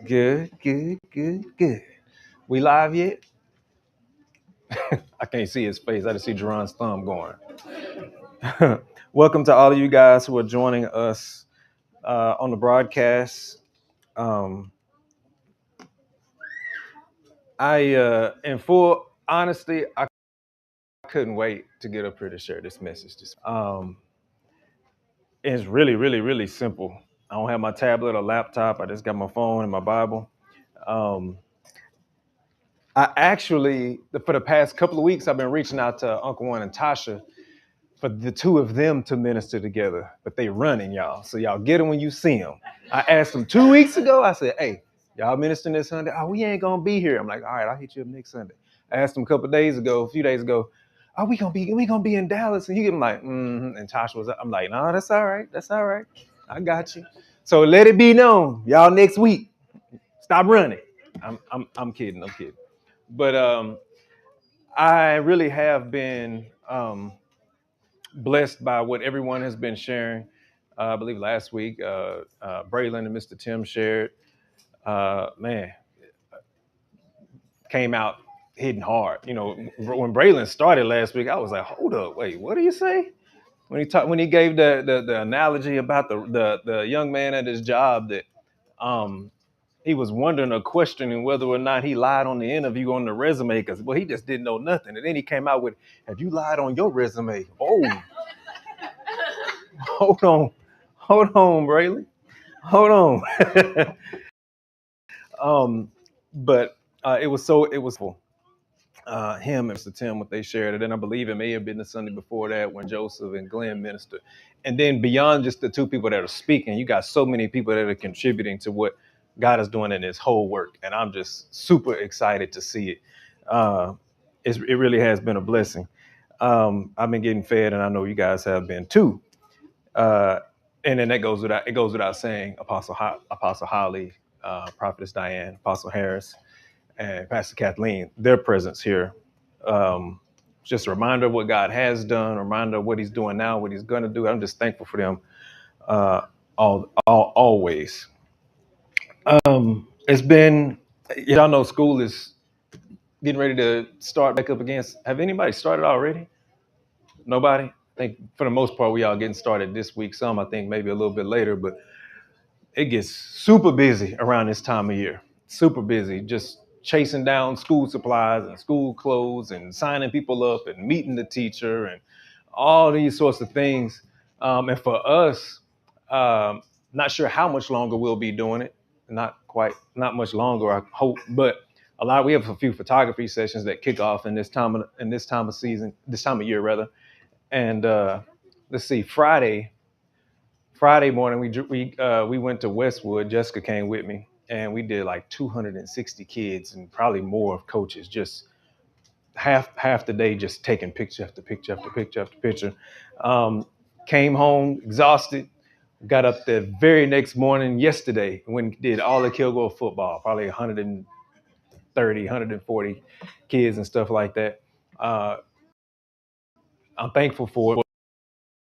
Good, good, good, good. We live yet? I can't see his face. I just see Jerron's thumb going. Welcome to all of you guys who are joining us on the broadcast. Um, in full honesty, I couldn't wait to get up here to share this message. It's really, really, really simple. I don't have my tablet or laptop. I just got my phone and my Bible. Um, I actually, for the past couple of weeks, I've been reaching out to Uncle One and Tasha for the two of them to minister together, but they running, y'all. So y'all get them when you see them. I asked them 2 weeks ago. I said, "Hey, y'all ministering this Sunday? Oh, we ain't gonna be here." I'm like, "All right, I'll hit you up next Sunday." I asked them a few days ago. "Oh, we gonna be in Dallas?" And you get them like, mm-hmm. And Tasha was, I'm like, "No, that's all right. That's all right. I got you." So let it be known, y'all. Next week, stop running. I'm kidding. I'm kidding. But I really have been blessed by what everyone has been sharing. I believe last week, Braylon and Mr. Tim shared. Man, came out hitting hard. You know, when Braylon started last week, I was like, "Hold up, wait, what do you say?" When he gave the analogy about the young man at his job that um, he was wondering or questioning whether or not he lied on the interview on the resume because he just didn't know nothing, and then he came out with, "Have you lied on your resume?" Oh, hold on, Braylon. Hold on. But it was full. Him and Mr. Tim, what they shared, and then I believe it may have been the Sunday before that when Joseph and Glenn ministered. And then beyond just the two people that are speaking, you got so many people that are contributing to what God is doing in His whole work, and I'm just super excited to see it. Uh, it really has been a blessing. I've been getting fed, and I know you guys have been too. Uh, and then that goes without saying, Apostle Holly, Prophetess Diane, Apostle Harris, and Pastor Kathleen, their presence here. Um, just a reminder of what God has done, a reminder of what He's doing now, what He's going to do. I'm just thankful for them always. It's been, y'all know, school is getting ready to start back up again. Have anybody started already? Nobody? I think for the most part, we all getting started this week. Some, I think, maybe a little bit later, but it gets super busy around this time of year. Super busy, just chasing down school supplies and school clothes and signing people up and meeting the teacher and all these sorts of things. And for us, um, not sure how much longer we'll be doing it. Not much longer, I hope. But we have a few photography sessions that kick off in this time of season, this time of year rather. And let's see, Friday morning, we went to Westwood. Jessica came with me, and we did like 260 kids and probably more of coaches. Just half the day, just taking picture after picture after picture after picture. Um, Came home exhausted. Got up the very next morning yesterday when did all the Kilgore football, probably 130, 140 kids and stuff like that. Uh, I'm thankful for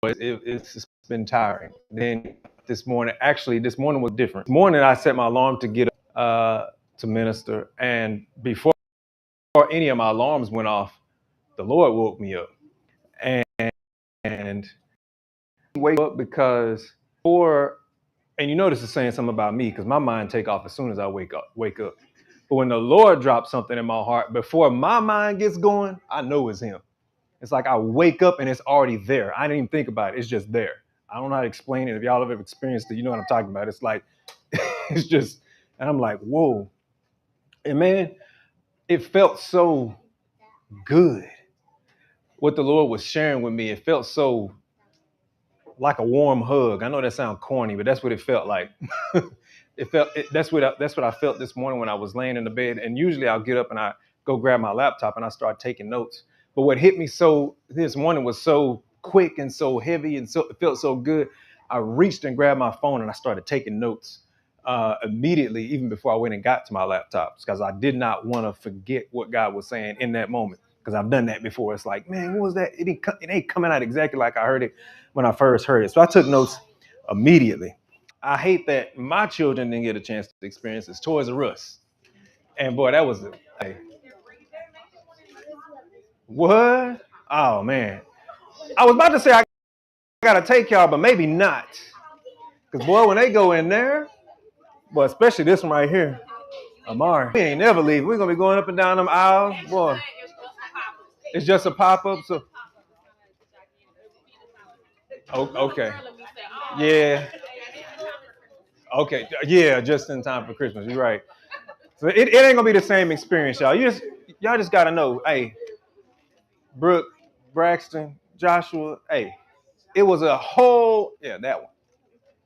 it. It's been tiring. Then this morning was different. This morning I set my alarm to get up to minister, and before any of my alarms went off, the Lord woke me up, and wake up because and you notice it's saying something about me because my mind take off as soon as I wake up. But when the Lord drops something in my heart, before my mind gets going, I know it's Him. It's like I wake up and it's already there. I didn't even think about it. It's just there. I don't know how to explain it. If y'all have ever experienced it, you know what I'm talking about. It's like, it's just, and I'm like, whoa. And man, it felt so good. What the Lord was sharing with me, it felt so like a warm hug. I know that sounds corny, but that's what it felt like. That's what I felt this morning when I was laying in the bed. And usually I'll get up and I go grab my laptop and I start taking notes. But what hit me so this morning was so quick and so heavy and so it felt so good. I reached and grabbed my phone and I started taking notes immediately, even before I went and got to my laptops, because I did not want to forget what God was saying in that moment. Because I've done that before. It's like, man, what was that? It ain't coming out exactly like I heard it when I first heard it. So I took notes immediately. I hate that my children didn't get a chance to experience this. Toys R Us. And boy, that was hey, what? Oh man. I was about to say I gotta take y'all, but maybe not. Cause boy, when they go in there, boy, especially this one right here, Amari, we ain't never leaving. We're gonna be going up and down them aisles. Boy, it's just a pop-up. So okay. Yeah. Okay. Yeah, just in time for Christmas. You're right. So it ain't gonna be the same experience, y'all. Y'all just gotta know, hey, Brooke, Braxton, Joshua, hey, it was a whole, yeah, that one.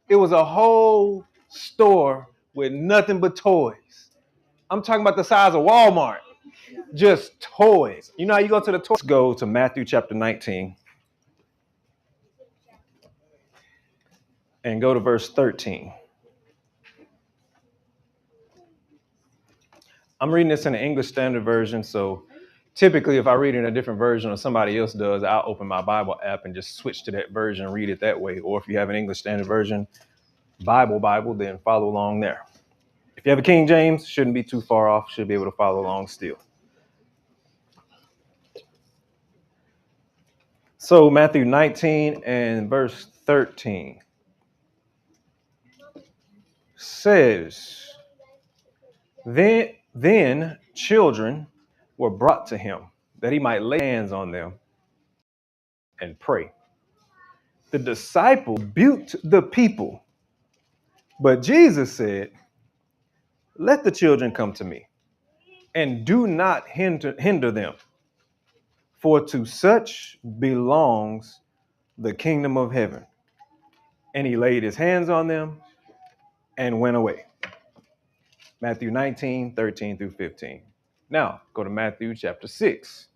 It was a whole store with nothing but toys. I'm talking about the size of Walmart. Just toys. You know how you go to the toys? Let's go to Matthew chapter 19 and go to verse 13. I'm reading this in the English Standard Version, so typically if I read in a different version or somebody else does, I'll open my Bible app and just switch to that version and read it that way. Or if you have an English Standard Version, Bible, then follow along there. If you have a King James, shouldn't be too far off, should be able to follow along still. So Matthew 19 and verse 13 says, Then children were brought to him that he might lay hands on them and pray. The disciple rebuked the people, but Jesus said, Let the children come to me, and do not hinder them, for to such belongs the kingdom of heaven. And he laid his hands on them and went away. Matthew 19, 13 through 15. Now, go to Matthew chapter 6.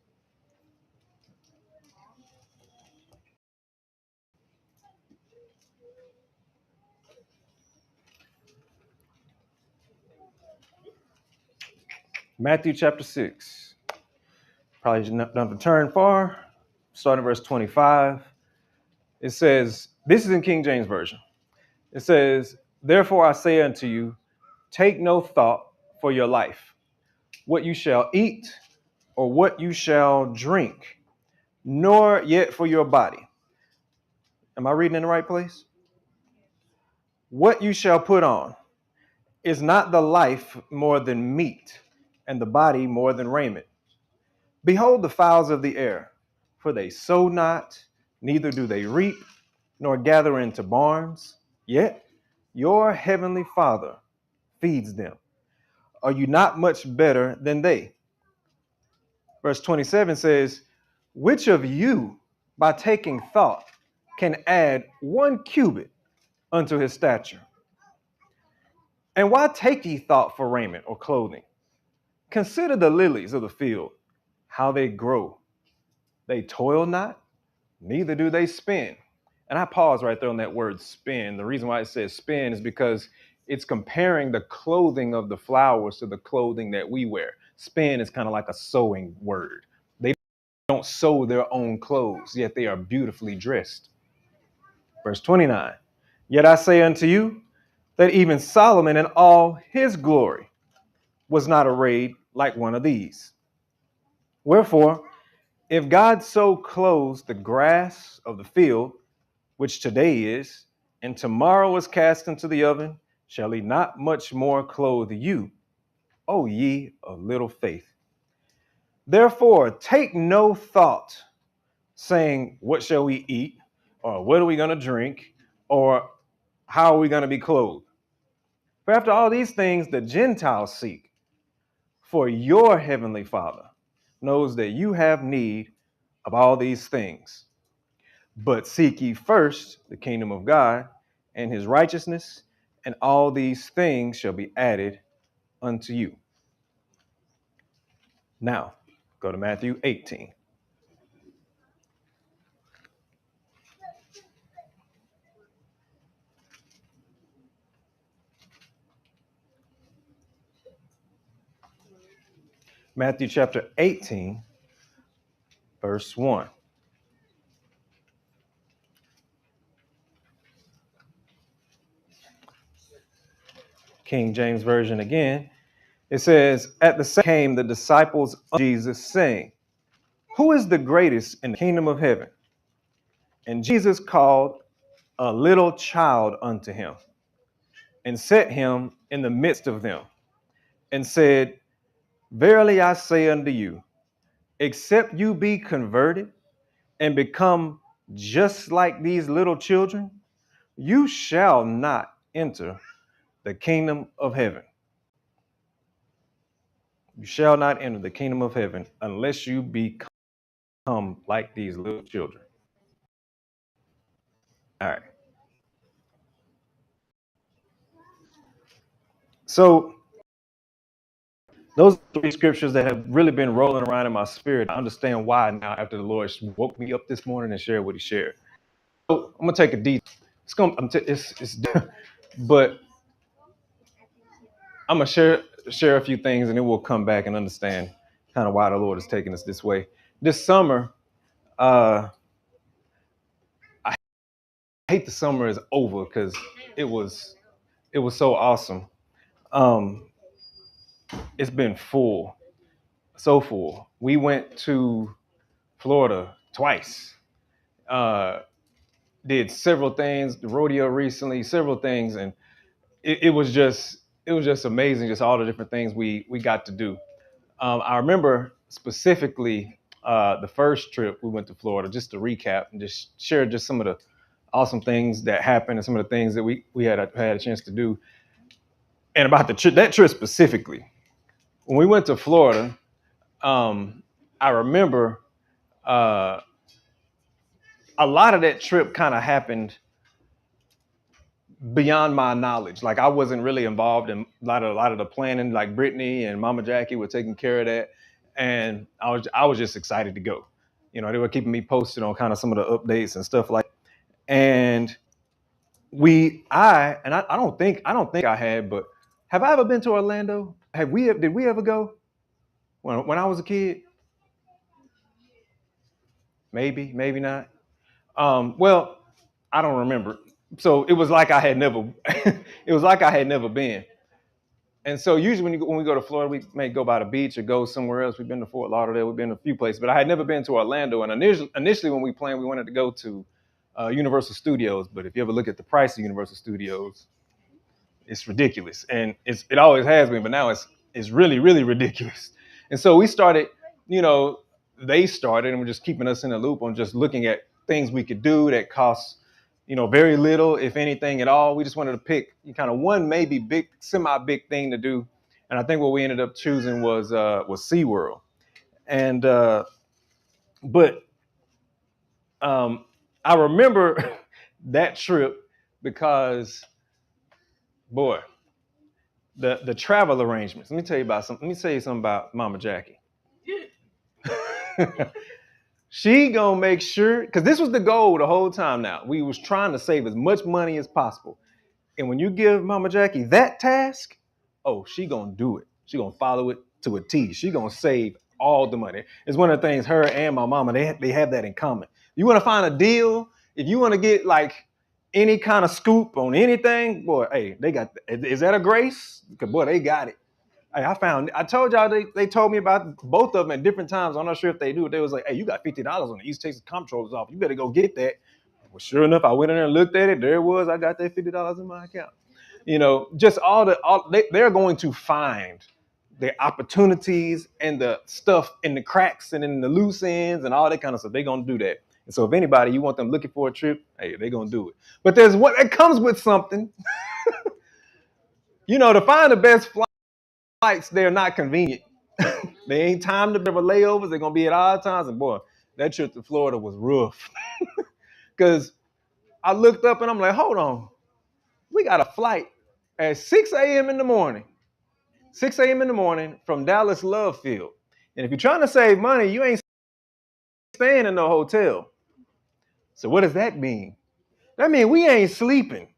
Matthew chapter 6. Probably not to turn far. Starting verse 25. It says, this is in King James Version. It says, Therefore I say unto you, take no thought for your life, what you shall eat or what you shall drink, nor yet for your body. Am I reading in the right place? What you shall put on. Is not the life more than meat, and the body more than raiment? Behold the fowls of the air, for they sow not, neither do they reap, nor gather into barns, yet your heavenly Father feeds them. Are you not much better than they? Verse 27 says, Which of you, by taking thought, can add 1 cubit unto his stature? And why take ye thought for raiment or clothing? Consider the lilies of the field, how they grow. They toil not, neither do they spin. And I pause right there on that word spin. The reason why it says spin is because it's comparing the clothing of the flowers to the clothing that we wear. Spin is kind of like a sewing word. They don't sew their own clothes, yet they are beautifully dressed. Verse 29, Yet I say unto you that even Solomon in all his glory was not arrayed like one of these. Wherefore, if God so clothes the grass of the field, which today is, and tomorrow is cast into the oven, shall he not much more clothe you, O ye of little faith? Therefore, take no thought, saying, What shall we eat? Or what are we going to drink? Or how are we going to be clothed? For after all these things the Gentiles seek, for your heavenly Father knows that you have need of all these things. But seek ye first the kingdom of God and his righteousness, and all these things shall be added unto you. Now, go to Matthew 18. Matthew chapter 18, verse 1. King James Version again. It says, at the same time came the disciples of Jesus, saying, who is the greatest in the kingdom of heaven? And Jesus called a little child unto him and set him in the midst of them and said, verily I say unto you, except you be converted and become just like these little children, you shall not enter the kingdom of heaven. You shall not enter the kingdom of heaven unless you become like these little children. All right. So those are three scriptures that have really been rolling around in my spirit. I understand why now after the Lord woke me up this morning and shared what he shared. So I'm gonna take a deep. But I'm gonna share a few things, and then we'll come back and understand kind of why the Lord is taking us this way. This summer, I hate the summer is over because it was so awesome. It's been full, so full. We went to Florida twice. Did several things, the rodeo recently, several things, and it was just amazing, just all the different things we got to do. I remember specifically the first trip we went to Florida, just to recap and just share just some of the awesome things that happened and some of the things that we had a chance to do. And about that trip specifically, when we went to Florida, I remember a lot of that trip kind of happened beyond my knowledge. Like I wasn't really involved in a lot of the planning. Like Brittany and Mama Jackie were taking care of that, and I was just excited to go. You know, they were keeping me posted on kind of some of the updates and stuff like. And I don't think I had, but have I ever been to Orlando? Did we ever go when I was a kid? Maybe, maybe not. Well, I don't remember. So it was like I had never. It was like I had never been. And so usually when we go to Florida, we may go by the beach or go somewhere else. We've been to Fort Lauderdale. We've been to a few places, but I had never been to Orlando. And initially when we planned, we wanted to go to Universal Studios. But if you ever look at the price of Universal Studios, it's ridiculous, and it always has been. But now it's really, really ridiculous. And so we started, they started, and we're just keeping us in the loop on just looking at things we could do that cost, very little, if anything at all. We just wanted to pick kind of one maybe big, semi-big thing to do. And I think what we ended up choosing was SeaWorld. And but I remember that trip because, boy, the travel arrangements. Let me tell you something about Mama Jackie. She gonna make sure, because this was the goal the whole time. Now we was trying to save as much money as possible, and when you give Mama Jackie that task, oh, she gonna do it. She gonna follow it to a T. She gonna save all the money. It's one of the things her and my mama they have that in common. You want to find a deal, if you want to get like any kind of scoop on anything, boy, hey, they got. Is that a Grace? Because boy, they got it. Hey, I told y'all they told me about both of them at different times. I'm not sure if they do. They was like, hey, you got $50 on the East Texas Comptroller's office. You better go get that. Well, sure enough, I went in there and looked at it. There it was. I got that $50 in my account. Just they're going to find the opportunities and the stuff in the cracks and in the loose ends and all that kind of stuff. They're going to do that. And so if anybody, you want them looking for a trip, hey, they're going to do it. But there's what that comes with something. To find the best flights, they're not convenient. They ain't timed to have layovers. They're going to be at odd times. And boy, that trip to Florida was rough. Because I looked up and I'm like, hold on. We got a flight at 6 a.m. in the morning. 6 a.m. in the morning from Dallas Love Field. And if you're trying to save money, you ain't staying in no hotel. So what does that mean? That means we ain't sleeping.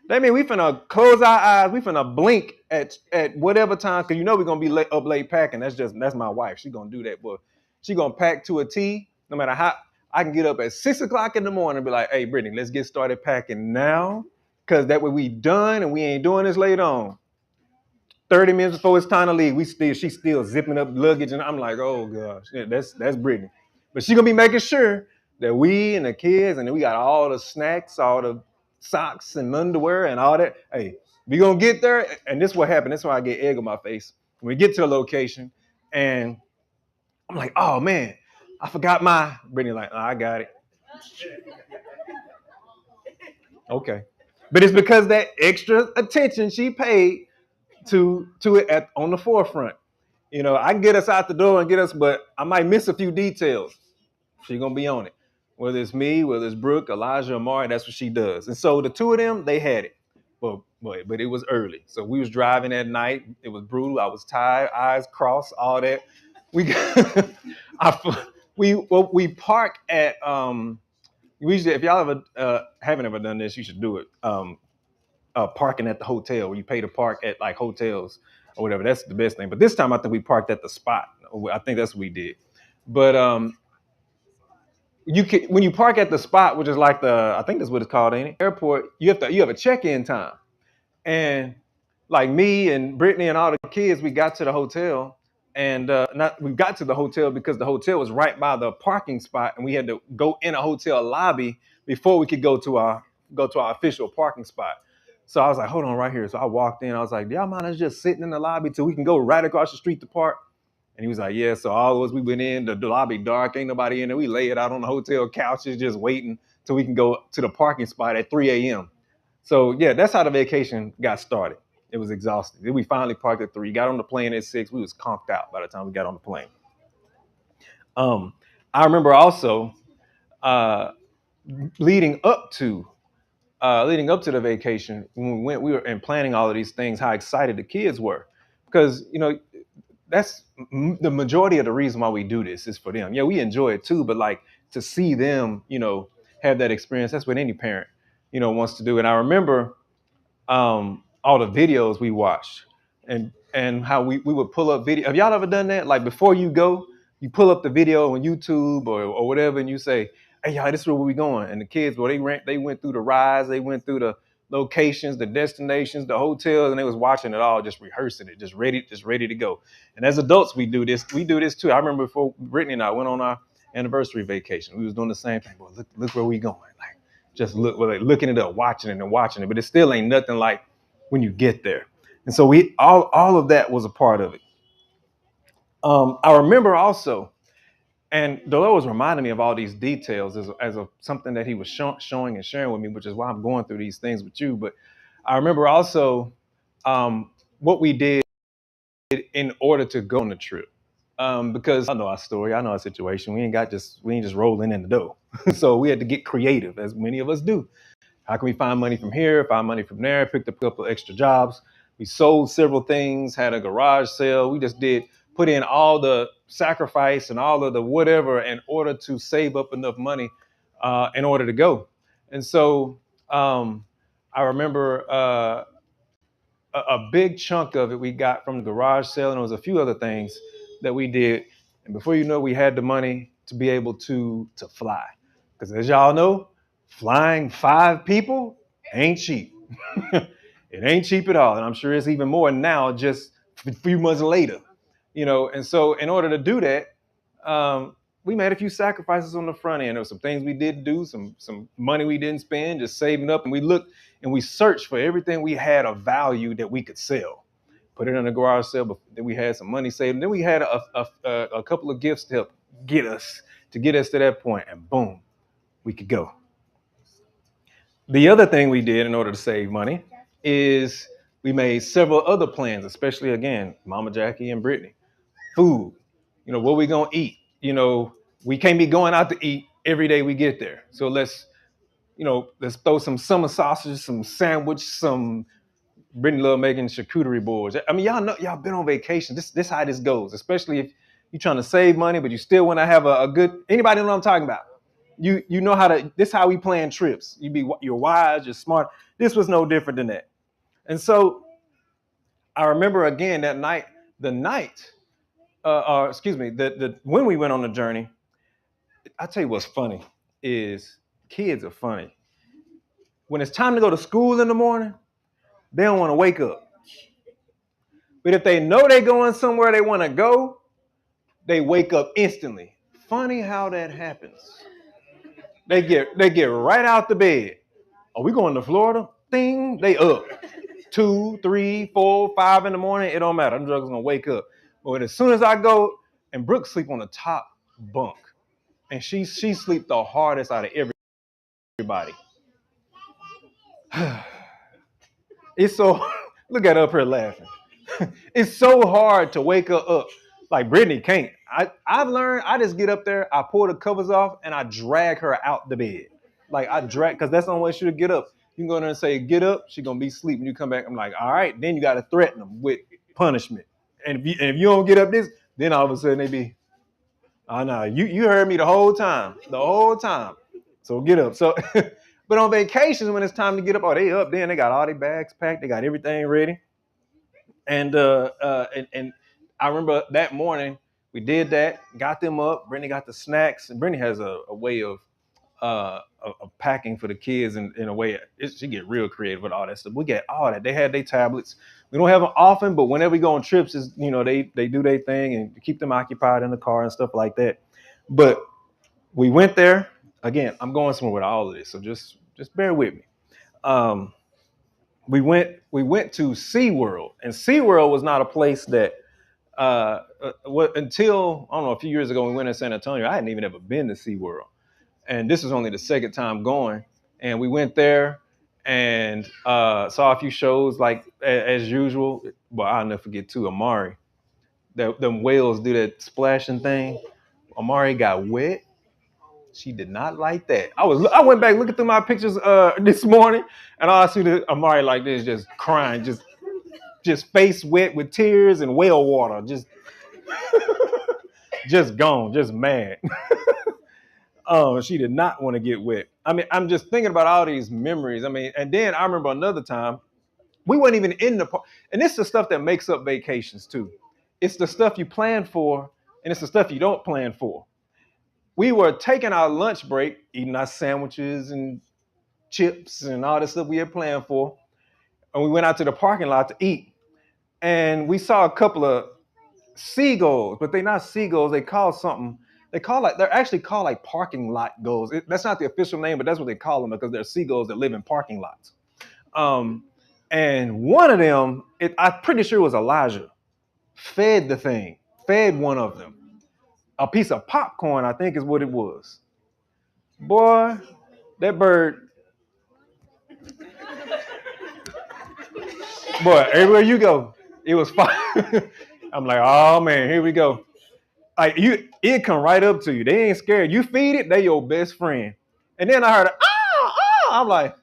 That means we finna close our eyes. We finna blink at whatever time, because we're gonna be up late packing. That's my wife. She gonna do that, but she gonna pack to a T. No matter how I can get up at 6 o'clock in the morning and be like, hey, Brittany, let's get started packing now, because that way we done and we ain't doing this later on. 30 minutes before it's time to leave, she's still zipping up luggage, and I'm like, oh gosh, yeah, that's Brittany. But she's gonna be making sure that we and the kids, and then we got all the snacks, all the socks and underwear and all that. Hey, we gonna get there, and this is what happened. That's why I get egg on my face. When we get to the location, and I'm like, oh man, I forgot my Brittany. Like, oh, I got it. Okay, but it's because that extra attention she paid to it on the forefront. I can get us out the door and get us, but I might miss a few details. She's gonna be on it. Whether it's me, whether it's Brooke, Elijah, Amari, that's what she does. And so the two of them, they had it. But it was early. So we was driving at night. It was brutal. I was tired, eyes crossed, all that. We got, we park at we usually, if y'all ever haven't ever done this, you should do it. Parking at the hotel where you pay to park at like hotels or whatever. That's the best thing. But this time I think we parked at the spot. I think that's what we did. But you can, when you park at the spot, which is like I think that's what it's called, ain't it? Airport, you have a check-in time. And like me and Brittany and all the kids, we got to the hotel, and we got to the hotel because the hotel was right by the parking spot, and we had to go in a hotel lobby before we could go to our official parking spot. So I was like, hold on right here. So I walked in. I was like, do y'all mind us just sitting in the lobby till we can go right across the street to park? And he was like, yeah. So all of us, we went in, the lobby dark, ain't nobody in there. We lay it out on the hotel couches, just waiting till we can go to the parking spot at 3 a.m. So yeah, that's how the vacation got started. It was exhausting. Then we finally parked at 3, got on the plane at 6. We was conked out by the time we got on the plane. I remember also uh, leading up to the vacation when we were and planning all of these things, how excited the kids were, because that's the majority of the reason why we do this is for them. Yeah, we enjoy it too, but like to see them, have that experience, that's what any parent, wants to do. And I remember all the videos we watched and how we would pull up video. Have y'all ever done that? Like before you go, you pull up the video on YouTube or whatever, and you say, "Hey, y'all, this is where we going." And the kids, well, they went through the rides, they went through the locations, the destinations, the hotels, and they was watching it all, just rehearsing it, just ready to go. And as adults, we do this. We do this too. I remember before Brittany and I went on our anniversary vacation, we was doing the same thing. Boy, look where we going. Like just looking it up, watching it and watching it, but it still ain't nothing like when you get there. And so we all of that was a part of it. I remember also, and the Lord was reminding me of all these details as something that He was showing and sharing with me, which is why I'm going through these things with you. But I remember also what we did in order to go on the trip, because I know our story, I know our situation. We ain't just rolling in the dough, so we had to get creative, as many of us do. How can we find money from here, find money from there? Picked up a couple of extra jobs. We sold several things, had a garage sale. We just put in all the sacrifice and all of the whatever in order to save up enough money in order to go. And so I remember a big chunk of it we got from the garage sale, and there was a few other things that we did. And before you know, we had the money to be able to fly. Because as y'all know, flying 5 people ain't cheap. It ain't cheap at all. And I'm sure it's even more now, just a few months later. And so in order to do that, we made a few sacrifices on the front end. There were some things we didn't do, some money we didn't spend, just saving up. And we looked and we searched for everything we had of value that we could sell. Put it in a garage sale, but then we had some money saved. And then we had a couple of gifts to help get us to that point. And boom, we could go. The other thing we did in order to save money is we made several other plans, especially again, Mama Jackie and Brittany. Food, what we gonna eat? We can't be going out to eat every day we get there. So let's throw some summer sausage, some sandwich, some Brittany love making charcuterie boards. I mean, y'all know, y'all been on vacation. This how this goes, especially if you're trying to save money, but you still want to have a good. Anybody know what I'm talking about? You know how to. This how we plan trips. You're wise, you're smart. This was no different than that. And so I remember again that night, when we went on the journey. I tell you what's funny is kids are funny. When it's time to go to school in the morning, they don't want to wake up. But if they know they're going somewhere they want to go, they wake up instantly. Funny how that happens. They get right out the bed. Are we going to Florida? Thing, they up. 2, 3, 4, 5 in the morning. It don't matter. Them drugs gonna wake up. But as soon as I go, and Brooke sleep on the top bunk, and she sleep the hardest out of everybody. It's so look at her up here laughing. It's so hard to wake her up. Like Brittany can't. I've learned I just get up there, I pull the covers off, and I drag her out the bed. Like I drag, because that's the only way she'll get up. You can go in there and say, get up, she gonna be asleep. When you come back, I'm like, all right, then you gotta threaten them with punishment. And if you don't get up this, then all of a sudden they be, oh no, you heard me the whole time. The whole time. So get up. So but on vacations, when it's time to get up, oh, they up then, they got all their bags packed, they got everything ready. And I remember that morning we did that, got them up. Brittany got the snacks, and Brittany has a way of packing for the kids in a way. She get real creative with all that stuff. We get all that. They had their tablets. We don't have them often, but whenever we go on trips, is they do their thing and keep them occupied in the car and stuff like that. But we went there again. I'm going somewhere with all of this, so just bear with me. We went to SeaWorld, and SeaWorld was not a place that until I don't know, a few years ago when we went in San Antonio, I hadn't even ever been to SeaWorld. And this was only the second time going. And we went there and saw a few shows like as usual. But I'll never forget too, Amari. Them whales do that splashing thing. Amari got wet. She did not like that. I went back looking through my pictures this morning, and all I see the Amari like this, just crying, just face wet with tears and whale water, just gone, just mad. She did not want to get wet. I mean, I'm just thinking about all these memories. I mean, and then I remember another time we weren't even in the park. And it's the stuff that makes up vacations too. It's the stuff you plan for, and it's the stuff you don't plan for. We were taking our lunch break, eating our sandwiches and chips and all the stuff we had planned for. And we went out to the parking lot to eat. And we saw a couple of seagulls, but they're not seagulls. They're actually called like parking lot gulls. That's not the official name, but that's what they call them because they're seagulls that live in parking lots. And one of them, I'm pretty sure it was Elijah, fed one of them. A piece of popcorn, I think is what it was. Boy, that bird, boy, everywhere you go, it was fine. I'm like, oh man, here we go. Like it come right up to you. They ain't scared. You feed it, they your best friend. And then I heard I'm like,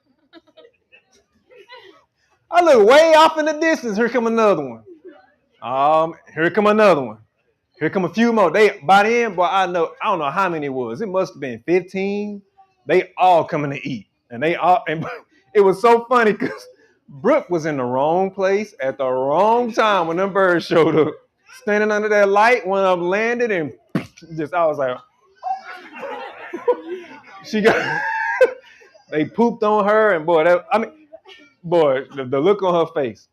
I look way off in the distance. Here come another one. Here come another one. Here come a few more. By then, boy, I don't know how many it was. It must have been 15. They all coming to eat. And it was so funny because Brooke was in the wrong place at the wrong time when them birds showed up. Standing under that light, one of them landed and I was like, they pooped on her, and boy, the look on her face.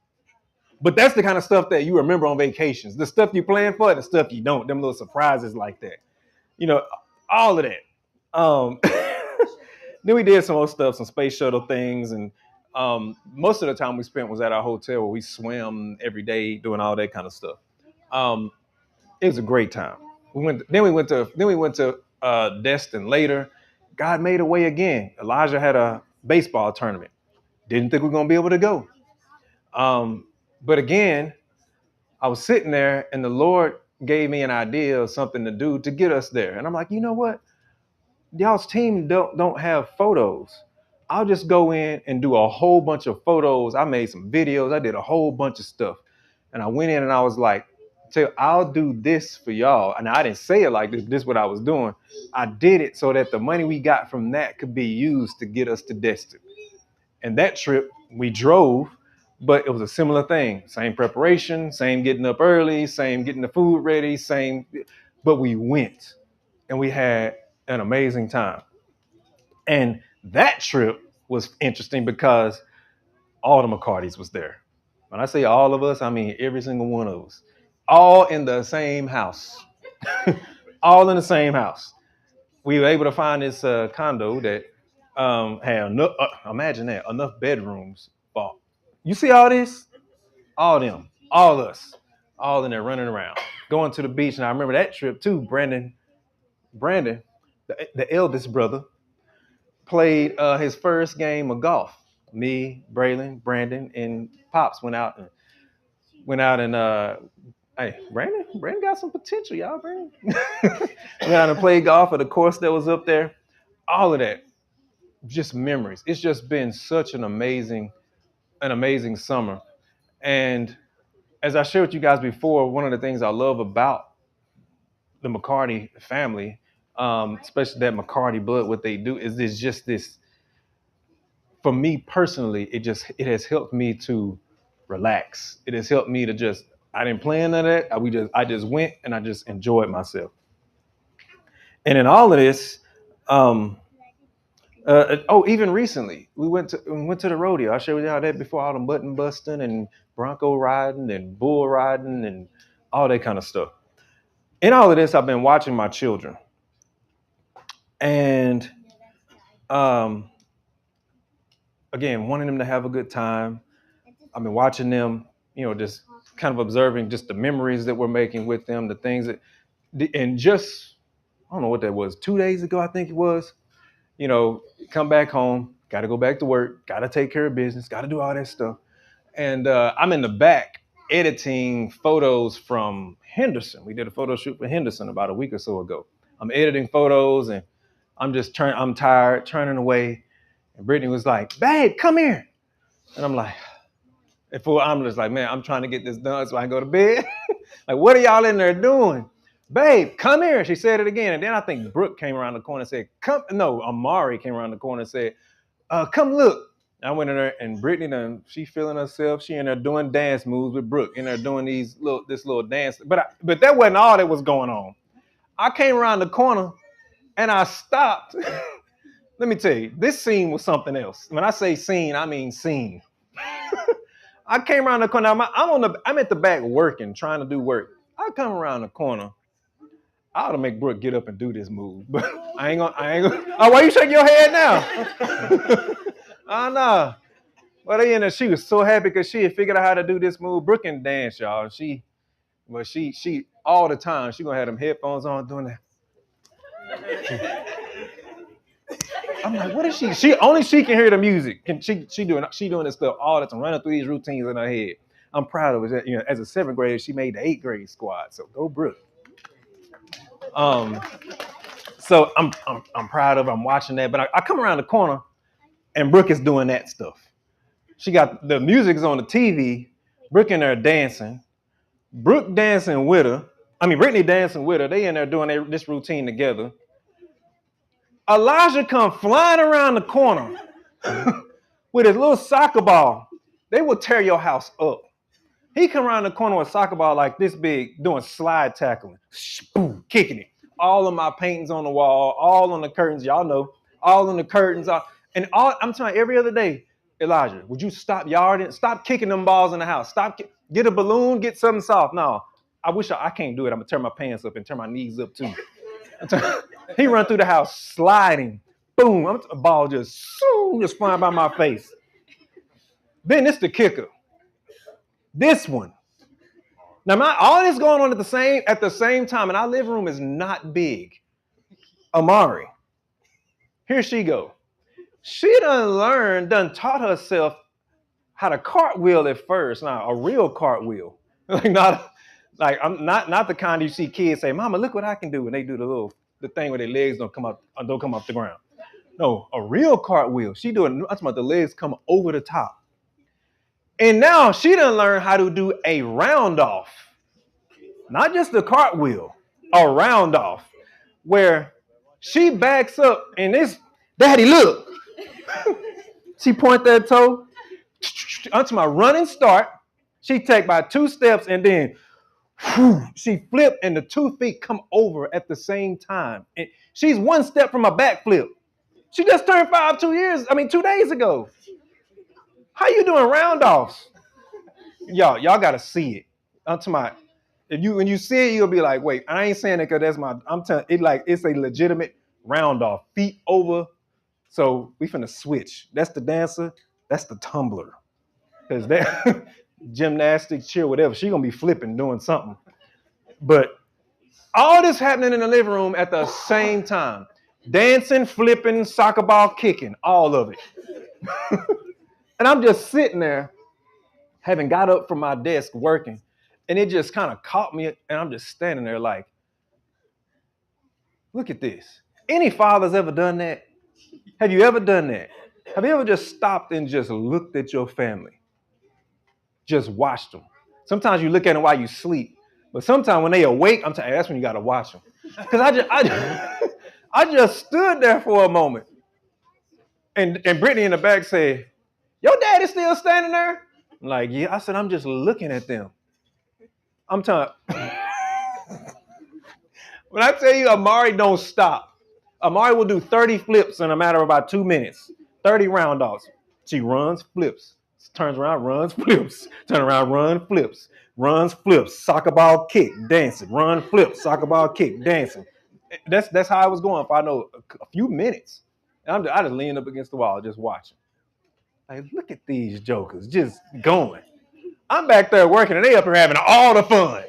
But that's the kind of stuff that you remember on vacations. The stuff you plan for, the stuff you don't. Them little surprises like that. All of that. Then we did some more stuff, some space shuttle things, and most of the time we spent was at our hotel where we swam every day, doing all that kind of stuff. It was a great time. We went to Destin later. God made a way again. Elijah had a baseball tournament. Didn't think we were gonna be able to go. But again, I was sitting there and the Lord gave me an idea of something to do to get us there. And I'm like, you know what? Y'all's team don't have photos. I'll just go in and do a whole bunch of photos. I made some videos. I did a whole bunch of stuff. And I went in and I was like, I'll do this for y'all. And I didn't say it like this. This is what I was doing. I did it so that the money we got from that could be used to get us to Destin. And that trip, we drove, but it was a similar thing. Same preparation, same getting up early, same getting the food ready, but we went and we had an amazing time. And that trip was interesting because all the McCartys was there. When I say all of us, I mean every single one of us. All in the same house. All in the same house. We were able to find this condo that had enough, imagine that, enough bedrooms for, you see all this? All them, all us, all in there running around, going to the beach. And I remember that trip too. Brandon, the eldest brother, played his first game of golf. Me, Braylon, Brandon, and Pops went out and hey, Brandon got some potential, y'all. Brandon went out and played golf at the course that was up there. All of that, just memories. It's just been such an amazing summer. And as I shared with you guys before, one of the things I love about the McCarty family, especially that McCarty blood, what they do is this just this. For me personally, it has helped me to relax. It has helped me to just. I didn't plan on that. I just went and I just enjoyed myself. And in all of this, um, even recently we went to the rodeo. I showed y'all that before, all the mutton busting and bronco riding and bull riding and all that kind of stuff. In all of this, I've been watching my children, and um, again, wanting them to have a good time. I've been watching them, just kind of observing just the memories that we're making with them, the things that, and just I don't know what that was. 2 days ago, I think it was. Come back home, got to go back to work, got to take care of business, got to do all that stuff. And I'm in the back editing photos from Henderson. We did a photo shoot for Henderson about a week or so ago. I'm editing photos and I'm tired, turning away. And Brittany was like, "Babe, come here." And I'm like, I'm just like, man, I'm trying to get this done so I can go to bed. Like, what are y'all in there doing? "Babe, come here." She said it again. And then I think Brooke came around the corner and said, "Come." No, Amari came around the corner and said, "Come look." I went in there and Brittany, she feeling herself. She in there doing dance moves with Brooke, in there doing this little dance. But that wasn't all that was going on. I came around the corner and I stopped. Let me tell you, this scene was something else. When I say scene, I mean scene. I came around the corner. I'm at the back working, trying to do work. I come around the corner. I ought to make Brooke get up and do this move, but I ain't gonna. Oh, why you shaking your head now? Oh no. But she was so happy because she had figured out how to do this move. Brooke can dance, y'all. She all the time. She gonna have them headphones on doing that. I'm like, what is she? She can hear the music. She doing this stuff all the time, running through these routines in her head. I'm proud of her. As a seventh grader, she made the eighth grade squad. So go Brooke. So I'm proud of her. I'm watching that. But I come around the corner and Brooke is doing that stuff. She got the music's on the TV. Brooke in there dancing. Brooke dancing with her. I mean, Brittany dancing with her. They in there doing this routine together. Elijah come flying around the corner with his little soccer ball. They will tear your house up. He come around the corner with a soccer ball like this big, doing slide tackling, boom, kicking it. All of my paintings on the wall, all on the curtains, y'all know, all on the curtains. I'm telling you, every other day, Elijah, would you stop yarding? Stop kicking them balls in the house. Get a balloon, get something soft. No, I can't do it. I'm gonna turn my pants up and turn my knees up too. He run through the house sliding. Boom, a ball just flying by my face. Then it's the kicker. This one. Now, all this going on at the same time, and our living room is not big. Amari, here she go. She done taught herself how to cartwheel at first. Now, a real cartwheel, I'm not the kind you see kids say, "Mama, look what I can do," and they do the thing where their legs don't come off the ground. No, a real cartwheel. I'm talking about the legs come over the top. And now she done learned how to do a round off. Not just a cartwheel, a round off. Where she backs up and this, "Daddy, look." She point that toe. Onto my running start. She take about 2 steps and then she flip and the 2 feet come over at the same time. And she's 1 step from a backflip. She just turned 5 2 days ago. How you doing round offs? Y'all gotta see it. I'm talking about if you when you see it, you'll be like, wait, I ain't saying it because that's my. I'm telling it like it's a legitimate round off, feet over. So we finna switch. That's the dancer. That's the tumbler. Cause that gymnastics, cheer, whatever. She gonna be flipping, doing something. But all this happening in the living room at the same time. Dancing, flipping, soccer ball kicking, all of it. And I'm just sitting there, having got up from my desk working, and it just kind of caught me, and I'm just standing there like, look at this. Any fathers ever done that? Have you ever done that? Have you ever just stopped and just looked at your family? Just watched them. Sometimes you look at them while you sleep, but sometimes when they awake, I'm telling you, that's when you gotta watch them. Because I just stood there for a moment, and Brittany in the back said, "Your dad is still standing there?" I'm like, yeah. I said, I'm just looking at them. I'm telling. When I tell you Amari don't stop, Amari will do 30 flips in a matter of about 2 minutes. 30 round offs. She runs, flips, turns around, runs, flips, turn around, runs, flips, soccer ball kick, dancing, run, flips, soccer ball kick, dancing. That's how I was going for I know a few minutes. And I just leaned up against the wall, just watching. Like, look at these jokers just going. I'm back there working, and they up here having all the fun.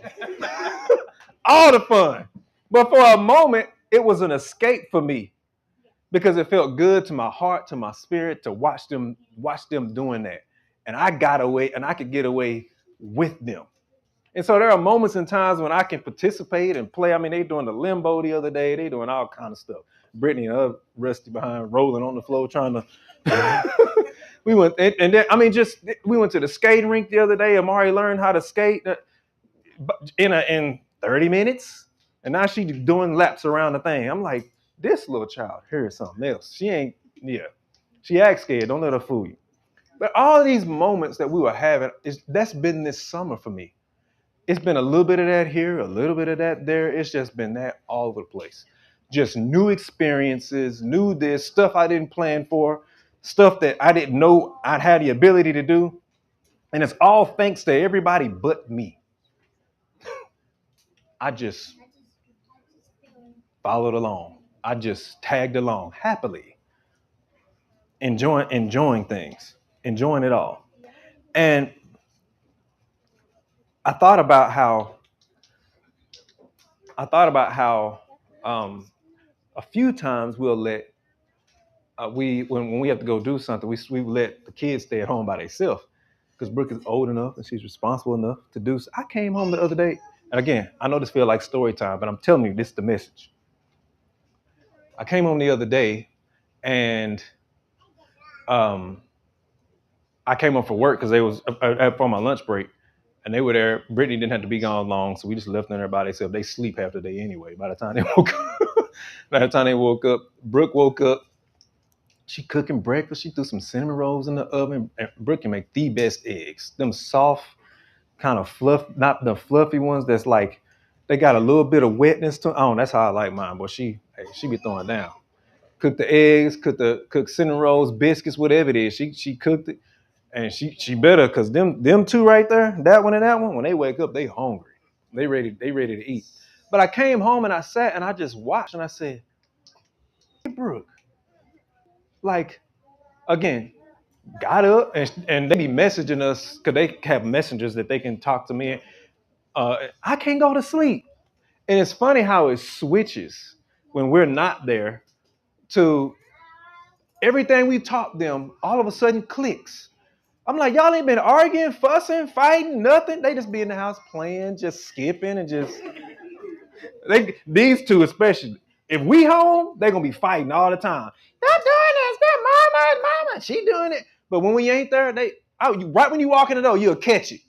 All the fun. But for a moment, it was an escape for me because it felt good to my heart, to my spirit, to watch them doing that. And I got away, and I could get away with them. And so there are moments and times when I can participate and play. I mean, they doing the limbo the other day. They doing all kind of stuff. Brittany and her Rusty behind, rolling on the floor, trying to. We went, and then I mean, we went to the skating rink the other day. Amari learned how to skate in 30 minutes, and now she doing laps around the thing. I'm like, this little child, here's something else. She ain't, yeah. She acts scared. Don't let her fool you. But all these moments that we were having, that's been this summer for me. It's been a little bit of that here, a little bit of that there. It's just been that all over the place. Just new experiences, new this, stuff I didn't plan for, stuff that I didn't know I'd had the ability to do. And it's all thanks to everybody but me. I just followed along. I just tagged along happily, enjoying things, enjoying it all. And I thought about how a few times we'll let when we have to go do something, we let the kids stay at home by themselves because Brooke is old enough and she's responsible enough to do so. I came home the other day, and again, I know this feels like story time, but I'm telling you, this is the message. I came home the other day, and I came home for work because they was for my lunch break, and they were there. Brittany didn't have to be gone long, so we just left them there by themselves. They sleep half the day anyway. By the time they woke up, Brooke woke up. She cooking breakfast. She threw some cinnamon rolls in the oven. And Brooke can make the best eggs. Them soft, kind of fluff, not the fluffy ones that's like they got a little bit of wetness to them. Oh, that's how I like mine. But she be throwing down. Cook the eggs, cook cinnamon rolls, biscuits, whatever it is. She cooked it, and she better because them two right there, that one and that one, when they wake up, they hungry. They ready to eat. But I came home and I sat and I just watched and I said, hey, Brooke, like again, got up and they be messaging us because they have messengers that they can talk to me. I can't go to sleep. And it's funny how it switches when we're not there to everything we taught them all of a sudden clicks. I'm like, y'all ain't been arguing, fussing, fighting, nothing. They just be in the house playing, just skipping and just these two especially. If we home, they're gonna be fighting all the time. Stop doing this, that mama, she doing it. But when we ain't there, right when you walk in the door, you'll catch it.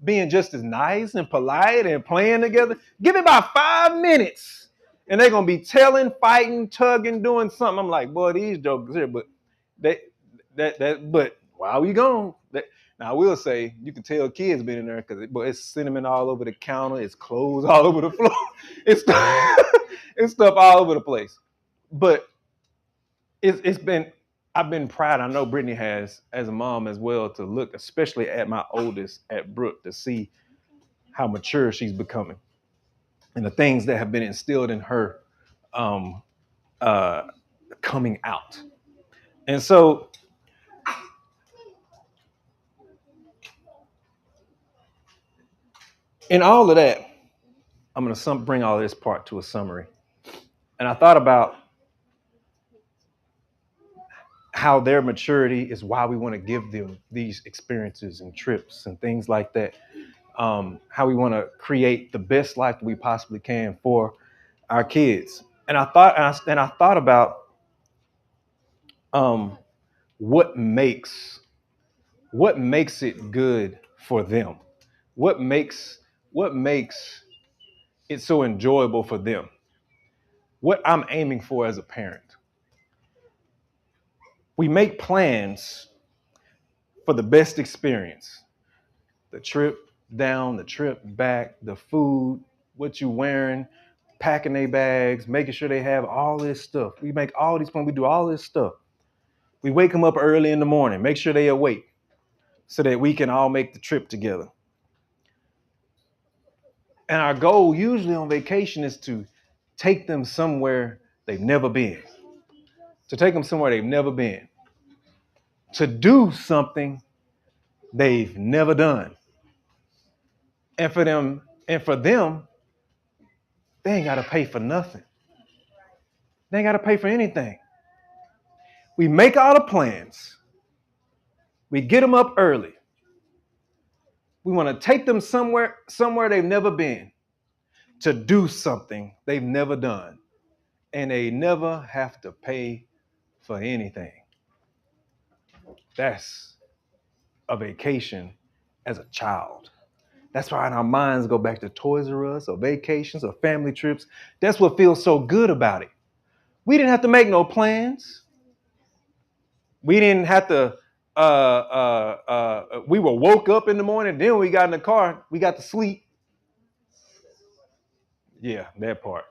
Being just as nice and polite and playing together. Give it about 5 minutes. And they're gonna be telling, fighting, tugging, doing something. I'm like, boy, these jokers here, but but while we gone, now I will say you can tell kids been in there because it's cinnamon all over the counter, it's clothes all over the floor, it's it's stuff all over the place. But it's been I've been proud. I know Brittany has, as a mom as well, to look, especially at my oldest, at Brooke, to see how mature she's becoming and the things that have been instilled in her um, uh, coming out. And so, in all of that, I'm going to bring all this part to a summary. And I thought about how their maturity is why we want to give them these experiences and trips and things like that. How we want to create the best life that we possibly can for our kids. And I thought about um, what makes it good for them. What makes what makes it so enjoyable for them. What I'm aiming for as a parent. We make plans for the best experience. The trip down, the trip back, the food, what you wearing, packing their bags, making sure they have all this stuff. We make all these plans. We do all this stuff. We wake them up early in the morning, make sure they awake so that we can all make the trip together. And our goal usually on vacation is to take them somewhere they've never been. To take them somewhere they've never been. To do something they've never done. And for them, they ain't got to pay for nothing. They ain't got to pay for anything. We make all the plans. We get them up early. We want to take them somewhere they've never been to do something they've never done. And they never have to pay for anything. That's a vacation as a child. That's why our minds go back to Toys R Us or vacations or family trips. That's what feels so good about it. We didn't have to make no plans. We didn't have to, we were woke up in the morning, then we got in the car, we got to sleep. Yeah, that part.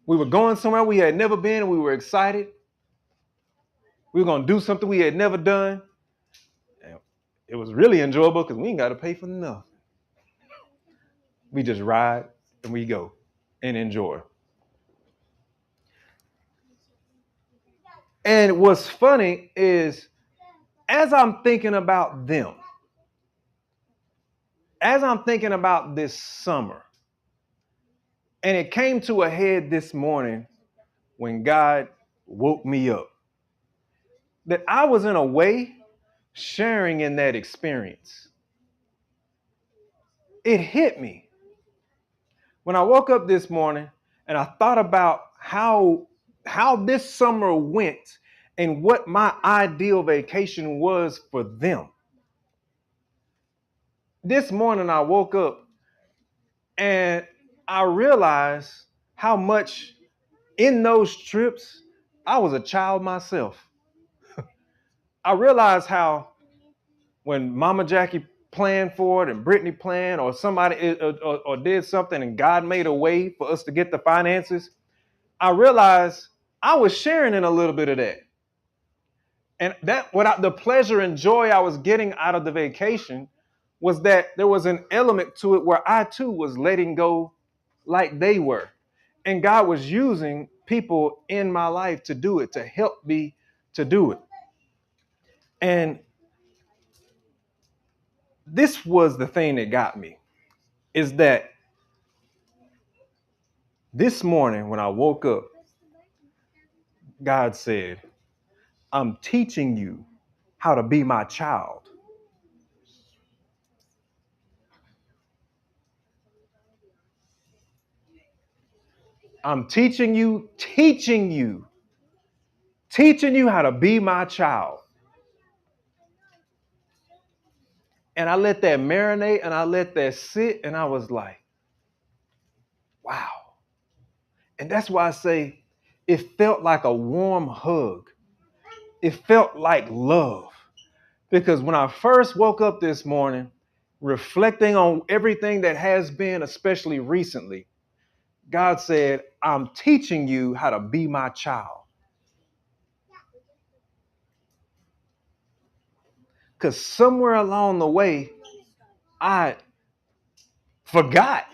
We were going somewhere we had never been and we were excited. We were going to do something we had never done. And it was really enjoyable because we ain't got to pay for nothing. We just ride and we go and enjoy. And what's funny is as I'm thinking about them, as I'm thinking about this summer, and it came to a head this morning when God woke me up, that I was in a way sharing in that experience. It hit me when I woke up this morning and I thought about how this summer went and what my ideal vacation was for them. This morning I woke up and I realized how much in those trips I was a child myself. I realized how when Mama Jackie planned for it and Brittany planned or somebody or did something and God made a way for us to get the finances, I realized I was sharing in a little bit of that. And that without the pleasure and joy I was getting out of the vacation was that there was an element to it where I too was letting go like they were. And God was using people in my life to do it, to help me to do it. And this was the thing that got me, is that this morning when I woke up, God said, I'm teaching you how to be my child. I'm teaching you how to be my child. And I let that marinate and I let that sit and I was like, wow. And that's why I say it felt like a warm hug. It felt like love. Because when I first woke up this morning, reflecting on everything that has been, especially recently, God said, I'm teaching you how to be my child. Because somewhere along the way, I forgot.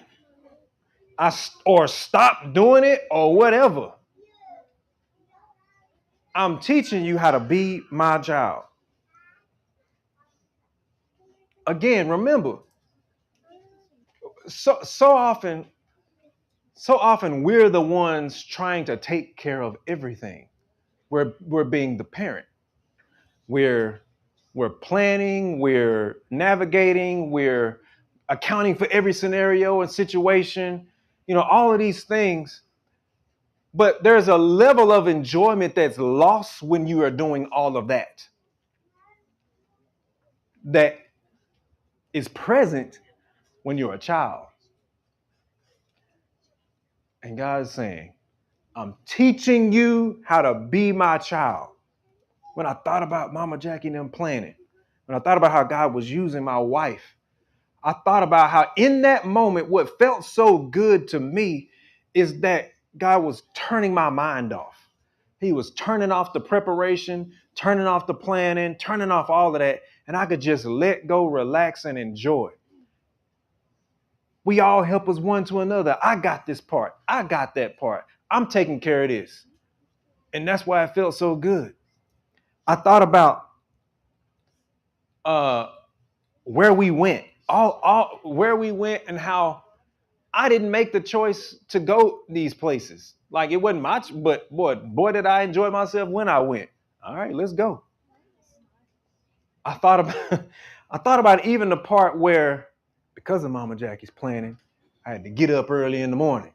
Or stopped doing it or whatever. I'm teaching you how to be my child. Again, remember, so often we're the ones trying to take care of everything. We're being the parent. We're planning, we're navigating, we're accounting for every scenario and situation, all of these things. But there's a level of enjoyment that's lost when you are doing all of that is present when you're a child. And God is saying, I'm teaching you how to be my child. When I thought about Mama Jackie and them planning, when I thought about how God was using my wife, I thought about how in that moment, what felt so good to me is that God was turning my mind off. He was turning off the preparation, turning off the planning, turning off all of that. And I could just let go, relax, and enjoy. We all help us one to another. I got this part. I got that part. I'm taking care of this. And that's why it felt so good. I thought about where we went, all where we went, and how I didn't make the choice to go these places. Like it wasn't much, but boy, did I enjoy myself when I went. All right, let's go. I thought about even the part where, because of Mama Jackie's planning, I had to get up early in the morning,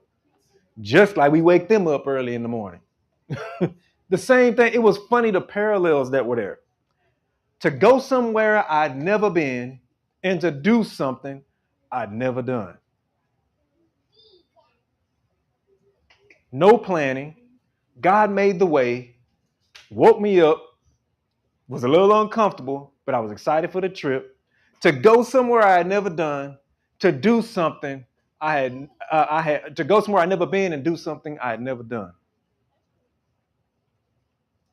just like we wake them up early in the morning. The same thing. It was funny, the parallels that were there. To go somewhere I'd never been and to do something I'd never done. No planning. God made the way, woke me up, was a little uncomfortable, but I was excited for the trip. To go somewhere I had never done, to do something I had to go somewhere I'd never been and do something I had never done.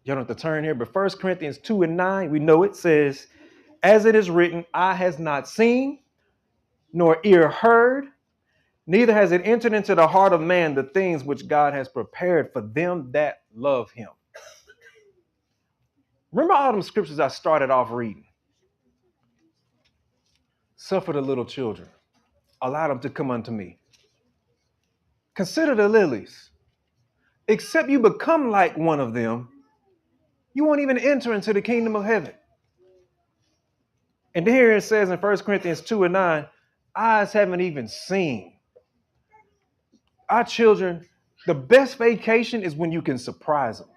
You don't have to turn here, but 1 Corinthians 2:9, we know it says, as it is written, eye has not seen, nor ear heard, neither has it entered into the heart of man the things which God has prepared for them that love him. Remember all them scriptures I started off reading? Suffer the little children. Allow them to come unto me. Consider the lilies. Except you become like one of them, you won't even enter into the kingdom of heaven. And here it says in 1 Corinthians 2:9, eyes haven't even seen. Our children, the best vacation is when you can surprise them.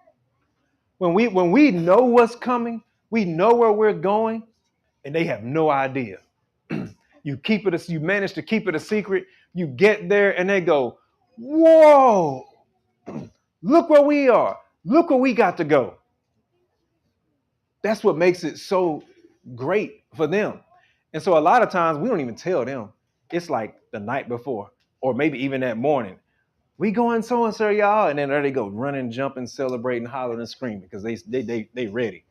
When we know what's coming, we know where we're going, and they have no idea. You manage to keep it a secret. You get there and they go, whoa, look where we are. Look where we got to go. That's what makes it so great for them. And so a lot of times we don't even tell them. It's like the night before, or maybe even that morning. We going so and so, y'all, and then there they go, running, jumping, celebrating, hollering, and screaming because they ready.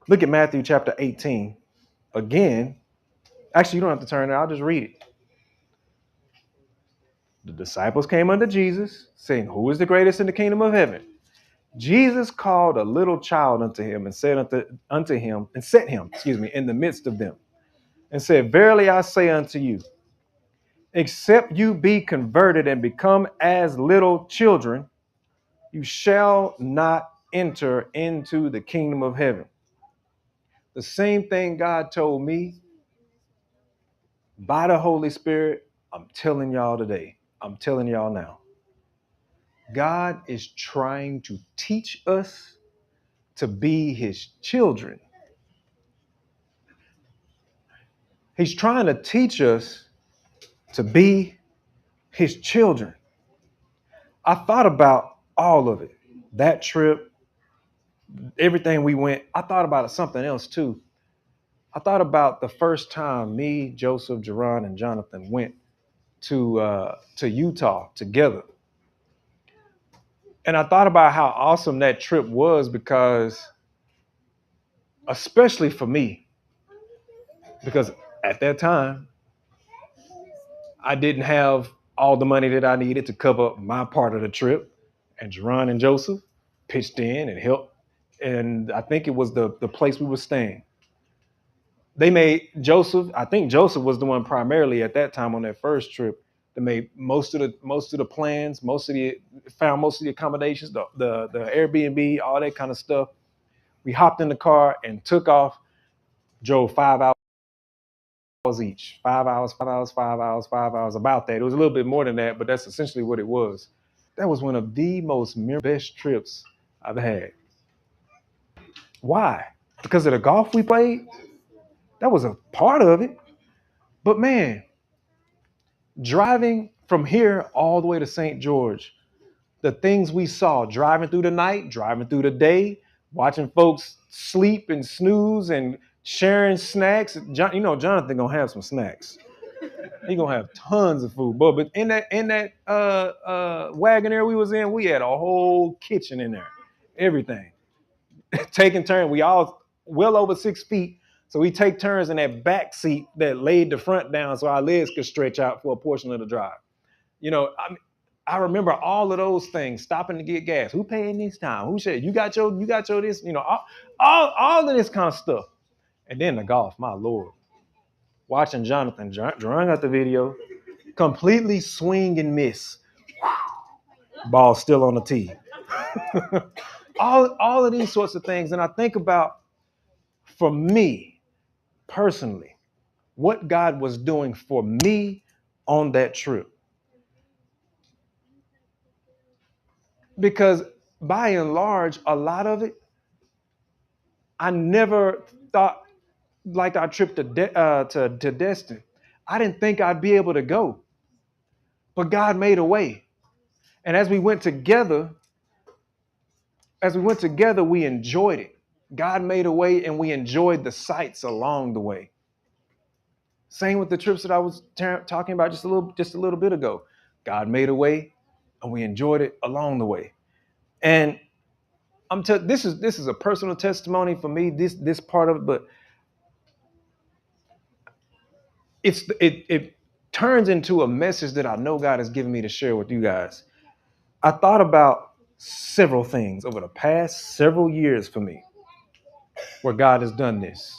Look at Matthew chapter 18. Again, actually, you don't have to turn there. I'll just read it. The disciples came unto Jesus, saying, who is the greatest in the kingdom of heaven? Jesus called a little child unto him and said unto him, and set him, in the midst of them, and said, verily I say unto you, except you be converted and become as little children, you shall not enter into the kingdom of heaven. The same thing God told me by the Holy Spirit, I'm telling y'all today. I'm telling y'all now. God is trying to teach us to be his children. He's trying to teach us to be his children. I thought about all of it. That trip, everything we went. I thought about something else too. I thought about the first time me, Joseph, Jerron, and Jonathan went to Utah together. And I thought about how awesome that trip was because especially for me, because at that time I didn't have all the money that I needed to cover my part of the trip. And Jerron and Joseph pitched in and helped. And I think it was the place we were staying. They made Joseph, I think Joseph was the one primarily at that time on that first trip that made most of the plans, most of the accommodations, the Airbnb, all that kind of stuff. We hopped in the car and took off, drove 5 hours each. 5 hours, 5 hours, 5 hours, 5 hours, about that. It was a little bit more than that, but that's essentially what it was. That was one of the most best trips I've had. Why? Because of the golf we played? That was a part of it. But man, driving from here all the way to St. George, the things we saw driving through the night, driving through the day, watching folks sleep and snooze and sharing snacks. Jonathan gonna have some snacks. He gonna have tons of food. But in that wagon there we was in, we had a whole kitchen in there, everything. Taking turns. We all well over 6 feet. So we take turns in that back seat that laid the front down so our legs could stretch out for a portion of the drive. I remember all of those things, stopping to get gas. Who paying this time? Who said you got your this, all of this kind of stuff. And then the golf, my Lord. Watching Jonathan drawing out the video, completely swing and miss. Ball still on the tee. all of these sorts of things. And I think about, for me personally, what God was doing for me on that trip. Because by and large, a lot of it, I never thought, like our trip to Destin. I didn't think I'd be able to go, but God made a way. And as we went together, we enjoyed it. God made a way, and we enjoyed the sights along the way. Same with the trips that I was talking about just a little bit ago. God made a way, and we enjoyed it along the way. And this is a personal testimony for me. This part of it, but it turns into a message that I know God has given me to share with you guys. I thought about several things over the past several years for me where God has done this.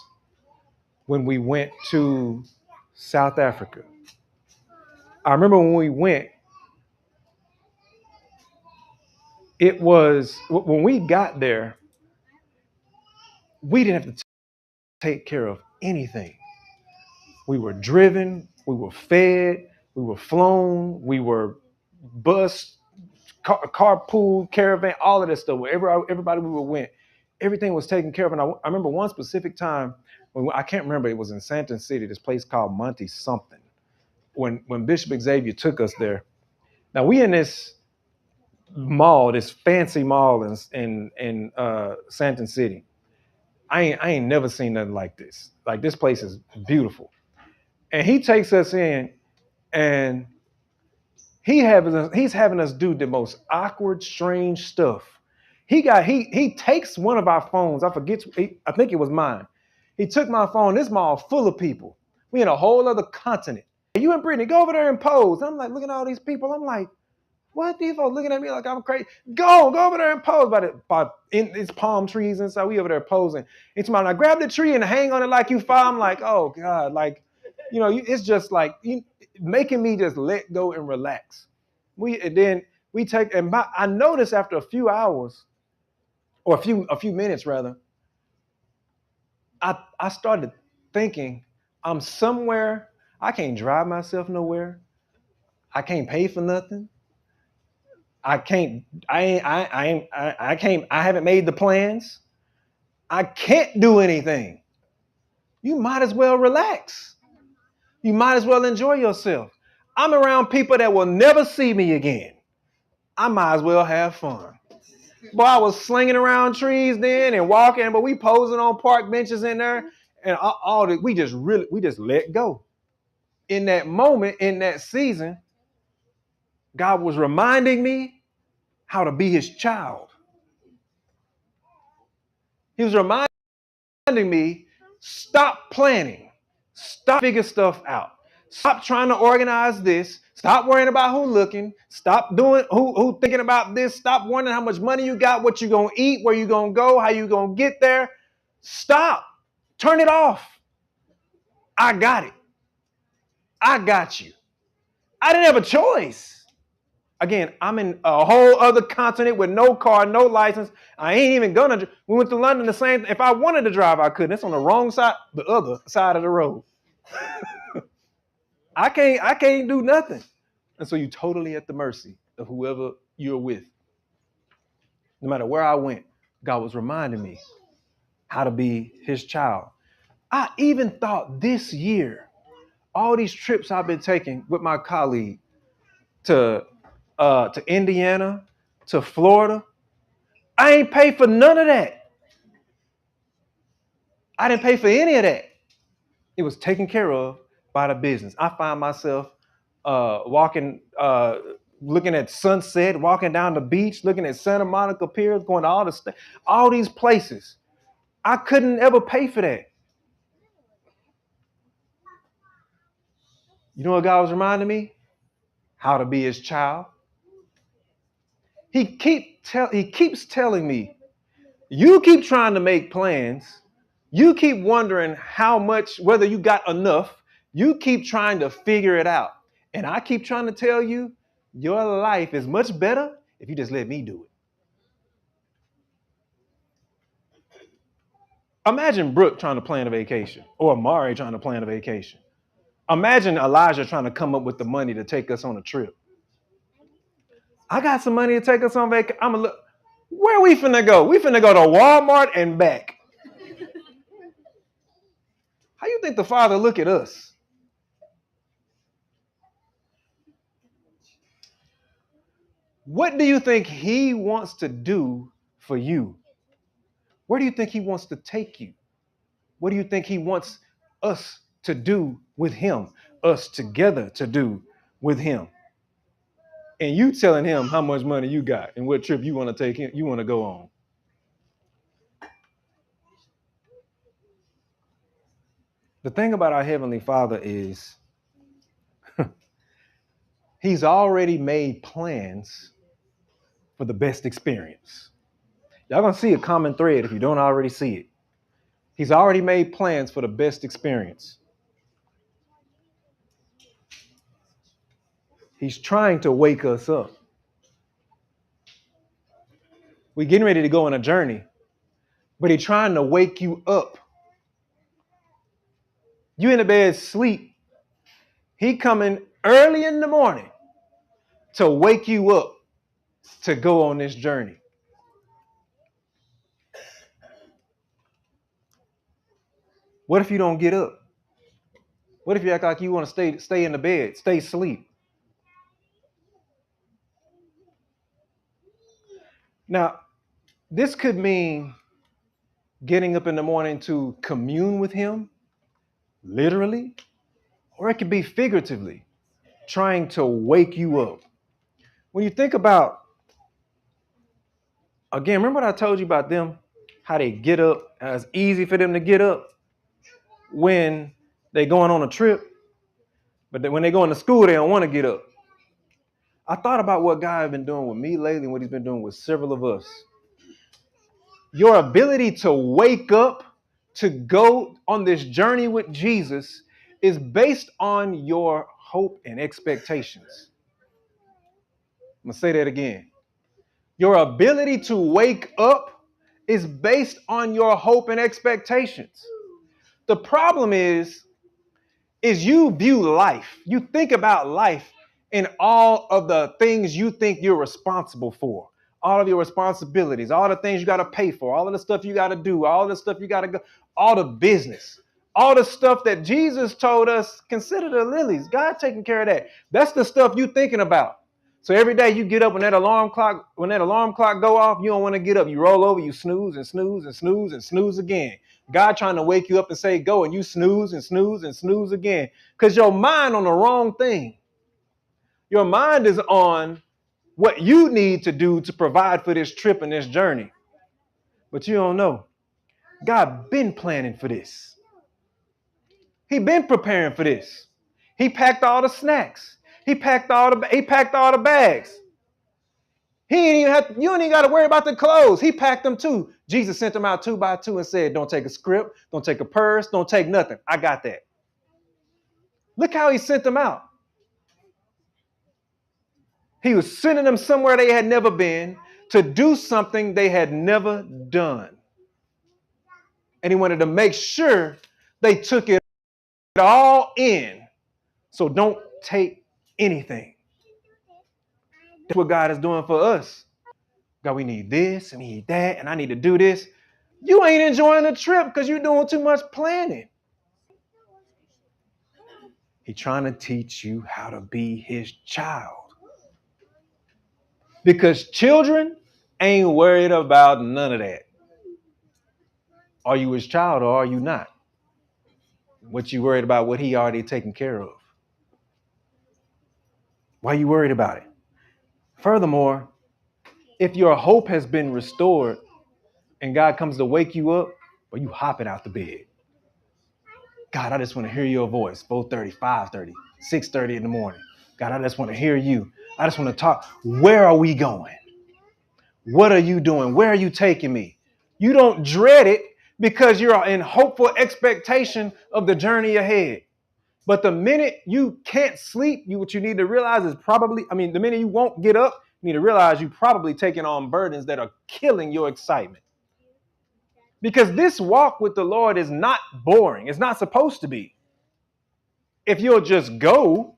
When we went to South Africa, I remember when we went, it was when we got there, we didn't have to take care of anything. We were driven, we were fed, we were flown, we were bused, carpool, caravan, all of that stuff. Wherever everybody we went, everything was taken care of. And I remember one specific time when I can't remember. It was in Santon City, this place called Monty something. When Bishop Xavier took us there. Now we in this mall, this fancy mall in Santon City. I ain't never seen nothing like this. Like, this place is beautiful. And he takes us in, and he's having us do the most awkward, strange stuff. He takes one of our phones. I think it was mine. He took my phone. This mall full of people. We in a whole other continent. Hey, you and Brittany, go over there and pose. I'm like, looking at all these people. I'm like, what? These folks looking at me like I'm crazy. Go over there and pose in its palm trees and so we over there posing. It's my, I grab the tree and hang on it like you fall. I'm like, oh God, like, it's just like making me just let go and relax. I noticed after a few hours, or a few minutes rather, I started thinking, I'm somewhere. I can't drive myself nowhere. I can't pay for nothing. I can't. I can't. I haven't made the plans. I can't do anything. You might as well relax. You might as well enjoy yourself. I'm around people that will never see me again. I might as well have fun. Boy, I was slinging around trees then and walking, but we posing on park benches in there, and we just let go. In that moment, in that season, God was reminding me how to be His child. He was reminding reminding me, stop planning. Stop figure stuff out. Stop trying to organize this. Stop worrying about who looking. Stop doing who thinking about this. Stop wondering how much money you got, what you gonna eat, where you gonna go, how you gonna get there. Stop. Turn it off. I got it. I got you. I didn't have a choice. Again, I'm in a whole other continent with no car, no license. I ain't even gonna. We went to London the same. If I wanted to drive, I couldn't. It's on the wrong side, the other side of the road. I can't do nothing. And so you're totally at the mercy of whoever you're with. No matter where I went, God was reminding me how to be his child. I even thought this year, all these trips I've been taking with my colleague to Indiana, to Florida, I ain't paid for none of that. I didn't pay for any of that. It was taken care of by the business. I find myself walking, looking at sunset, walking down the beach, looking at Santa Monica Pier, going to all these places. I couldn't ever pay for that. You know what God was reminding me? How to be his child. He keeps telling me, you keep trying to make plans. You keep wondering how much, whether you got enough. You keep trying to figure it out. And I keep trying to tell you, your life is much better if you just let me do it. Imagine Brooke trying to plan a vacation, or Amari trying to plan a vacation. Imagine Elijah trying to come up with the money to take us on a trip. I got some money to take us on vacation. I'm gonna look. Where we finna go? We finna go to Walmart and back. How you think the Father look at us? What do you think he wants to do for you? Where do you think he wants to take you? What do you think he wants us to do with him? Us together to do with him? And you telling him how much money you got and what trip you want to take him, you want to go on. The thing about our Heavenly Father is he's already made plans for the best experience. Y'all gonna see a common thread if you don't already see it. He's already made plans for the best experience. He's trying to wake us up. We're getting ready to go on a journey, but he's trying to wake you up. You in the bed sleep. He coming early in the morning to wake you up to go on this journey. What if you don't get up? What if you act like you want to stay in the bed, stay asleep? Now, this could mean getting up in the morning to commune with him, literally, or it could be figuratively, trying to wake you up. When you think about, again, remember what I told you about them, how they get up, how it's easy for them to get up when they're going on a trip, but when they go into school, they don't want to get up. I thought about what God has been doing with me lately and what he's been doing with several of us. Your ability to wake up, to go on this journey with Jesus is based on your hope and expectations. I'm going to say that again. Your ability to wake up is based on your hope and expectations. The problem is you view life, you think about life in all of the things you think you're responsible for, all of your responsibilities, all the things you got to pay for, all of the stuff you got to do, all the stuff you got to go, all the business, all the stuff that Jesus told us, consider the lilies. God taking care of that. That's the stuff you thinking about. So every day you get up when that alarm clock go off, you don't want to get up. You roll over, you snooze and snooze and snooze and snooze again. God trying to wake you up and say, go, and you snooze and snooze and snooze again. Because your mind on the wrong thing. Your mind is on what you need to do to provide for this trip and this journey. But you don't know. God been planning for this. He been preparing for this. He packed all the snacks. He packed all the bags. He ain't even you ain't even got to worry about the clothes. He packed them too. Jesus sent them out 2 by 2 and said, don't take a script, don't take a purse, don't take nothing. I got that. Look how he sent them out. He was sending them somewhere they had never been to do something they had never done. And he wanted to make sure they took it all in. So don't take anything. That's what God is doing for us. God, we need this and we need that, and I need to do this. You ain't enjoying the trip because you're doing too much planning. He's trying to teach you how to be his child. Because children ain't worried about none of that. Are you his child or are you not? What you worried about, what he already taken care of. Why are you worried about it? Furthermore, if your hope has been restored and God comes to wake you up, well, you hopping out the bed. God, I just want to hear your voice. 4:30, 5:30, 6:30 in the morning. God, I just want to hear you. I just want to talk. Where are we going? What are you doing? Where are you taking me? You don't dread it because you're in hopeful expectation of the journey ahead. But the minute you can't sleep, what you need to realize is the minute you won't get up, you need to realize you probably taking on burdens that are killing your excitement. Because this walk with the Lord is not boring. It's not supposed to be. If you'll just go,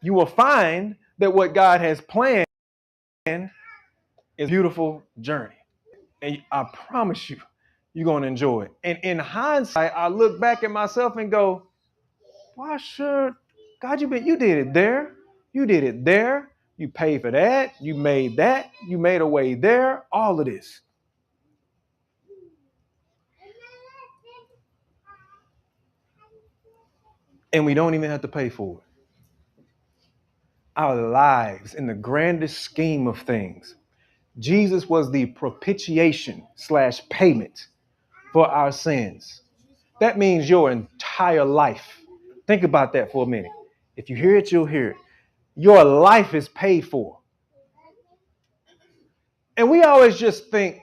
you will find that what God has planned is a beautiful journey. And I promise you, you're going to enjoy it. And in hindsight, I look back at myself and go, why should God, you did it there. You did it there. You paid for that. You made a way there. All of this. And we don't even have to pay for it. Our lives in the grandest scheme of things, Jesus was the propitiation / payment for our sins. That means your entire life. Think about that for a minute. If you hear it, you'll hear it. Your life is paid for. And we always just think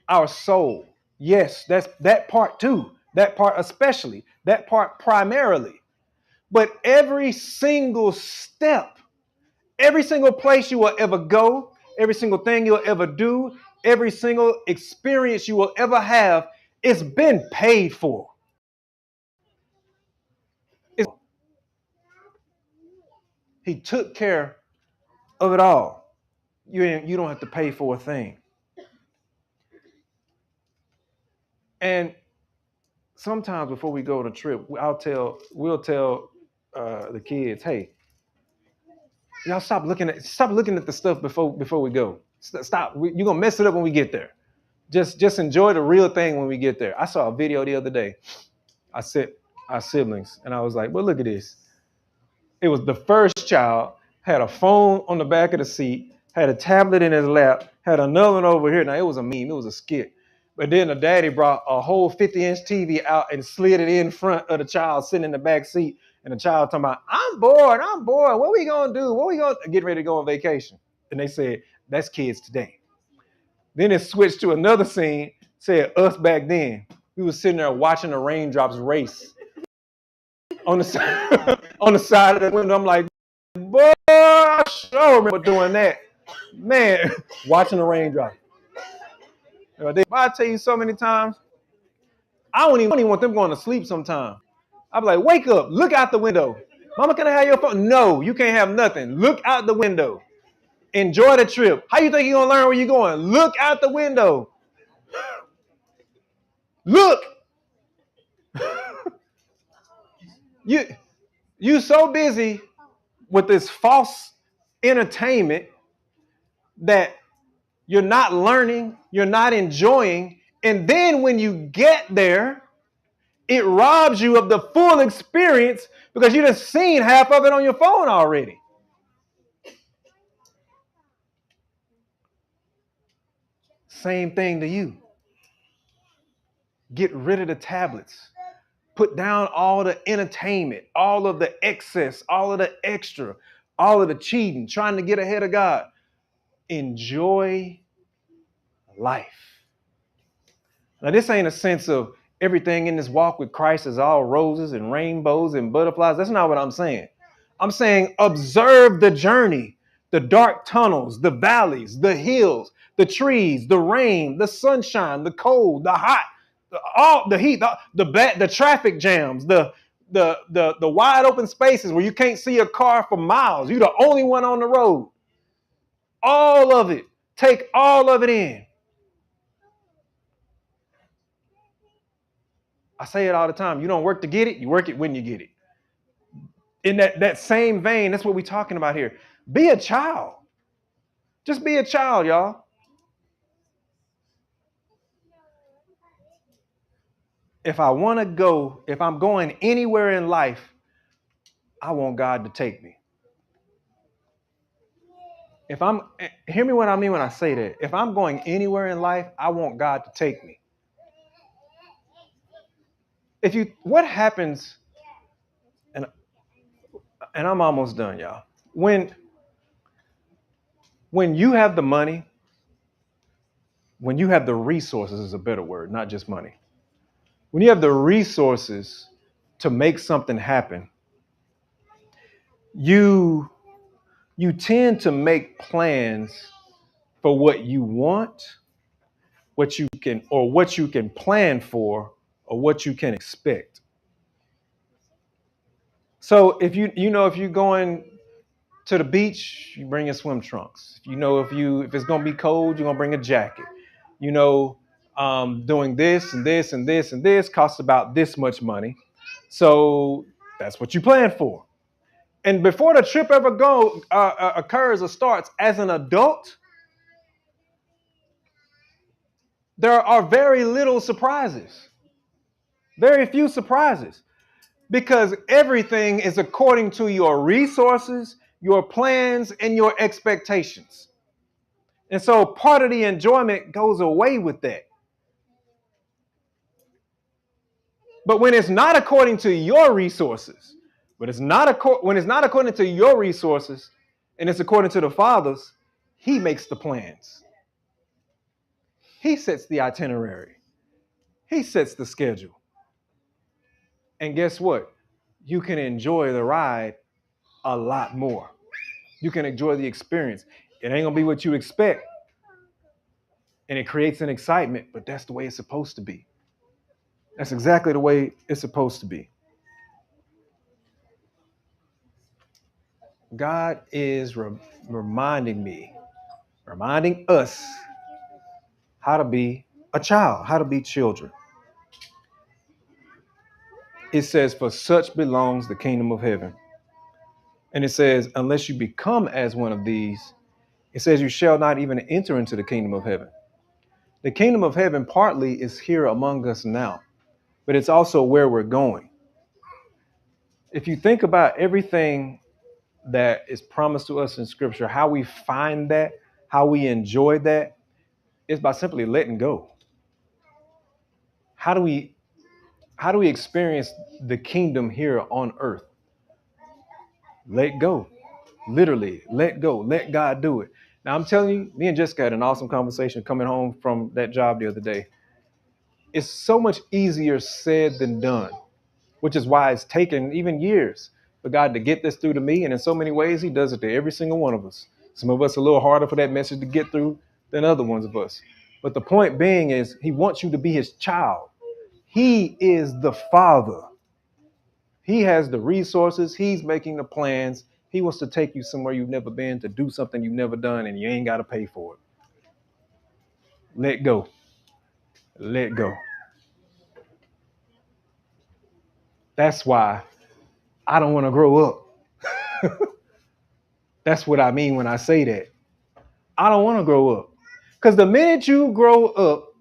our soul. Yes, that's that part too. That part especially. That part primarily. But every single step, every single place you will ever go, every single thing you'll ever do, every single experience you will ever have, it's been paid for. He took care of it all. You don't have to pay for a thing. And sometimes before we go on a trip, we'll tell the kids, hey, y'all stop looking at the stuff before we go. Stop. You're gonna mess it up when we get there. Just enjoy the real thing when we get there. I saw a video the other day. I said our siblings, and I was like, well, look at this. It was the first child, had a phone on the back of the seat, had a tablet in his lap, had another one over here. Now, it was a meme. It was a skit. But then the daddy brought a whole 50-inch TV out and slid it in front of the child sitting in the back seat. And the child talking about, I'm bored. What we going to do? What we going to get ready to go on vacation? And they said, that's kids today. Then it switched to another scene, said us back then. We was sitting there watching the raindrops race on the side, on the side of the window. I'm like, boy, I sure remember doing that. Man, watching the raindrops. I tell you so many times, I don't even want them going to sleep sometimes. I'll be like, wake up, look out the window. Mama, can I have your phone? No, you can't have nothing. Look out the window. Enjoy the trip. How you think you're going to learn where you're going? Look out the window. Look. You so busy with this false entertainment that you're not learning, you're not enjoying, and then when you get there, it robs you of the full experience because you just seen half of it on your phone already. Same thing to you. Get rid of the tablets. Put down all the entertainment, all of the excess, all of the extra, all of the cheating, trying to get ahead of God. Enjoy life. Now, this ain't a sense of everything in this walk with Christ is all roses and rainbows and butterflies. That's not what I'm saying. I'm saying observe the journey, the dark tunnels, the valleys, the hills, the trees, the rain, the sunshine, the cold, the hot, all the heat, the traffic jams, the wide open spaces where you can't see a car for miles. You're the only one on the road. All of it. Take all of it in. I say it all the time. You don't work to get it, you work it when you get it. In that same vein, that's what we're talking about here. Be a child. Just be a child, y'all. If I want to go, if I'm going anywhere in life, I want God to take me. Hear me what I mean when I say that. If I'm going anywhere in life, I want God to take me. What happens, and I'm almost done, y'all. When you have the money, when you have the resources is a better word, not just money. When you have the resources to make something happen, you tend to make plans for what you want, what you can plan for, or what you can expect. So if if you're going to the beach, you bring your swim trunks. If it's gonna be cold, you're gonna bring a jacket. Doing this and this and this and this costs about this much money. So that's what you plan for. And before the trip ever occurs or starts, as an adult, there are very little surprises, very few surprises, because everything is according to your resources, your plans, and your expectations. And so part of the enjoyment goes away with that. But when it's not according to your resources, when it's not according to your resources, and it's according to the Father's, He makes the plans. He sets the itinerary. He sets the schedule. And guess what? You can enjoy the ride a lot more. You can enjoy the experience. It ain't gonna be what you expect. And it creates an excitement, but that's the way it's supposed to be. That's exactly the way it's supposed to be. God is reminding us how to be a child, how to be children. It says, for such belongs the kingdom of heaven. And it says, unless you become as one of these, it says you shall not even enter into the kingdom of heaven. The kingdom of heaven partly is here among us now, but it's also where we're going. If you think about everything that is promised to us in scripture, how we find that, how we enjoy that, is by simply letting go. How do we experience the kingdom here on earth? Let go. Literally, let go. Let God do it. Now, I'm telling you, me and Jessica had an awesome conversation coming home from that job the other day. It's so much easier said than done, which is why it's taken even years for God to get this through to me. And in so many ways, He does it to every single one of us. Some of us are a little harder for that message to get through than other ones of us. But the point being is He wants you to be His child. He is the Father. He has the resources. He's making the plans. He wants to take you somewhere you've never been, to do something you've never done, and you ain't got to pay for it. Let go. Let go. That's why I don't want to grow up. That's what I mean when I say that. I don't want to grow up. Because the minute you grow up,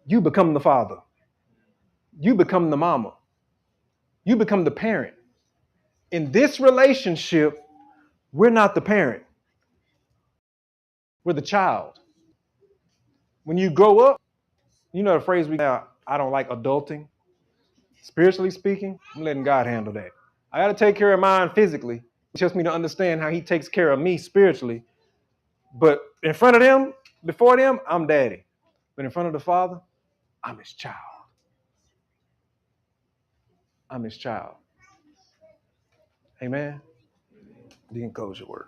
you become the father. You become the mama. You become the parent. In this relationship, we're not the parent. We're the child. When you grow up, you know the phrase we have, I don't like adulting. Spiritually speaking, I'm letting God handle that. I got to take care of mine physically. It helps me to understand how he takes care of me spiritually. But in front of them, before them, I'm daddy. But in front of the Father, I'm his child. I'm his child. Amen. You can close your word.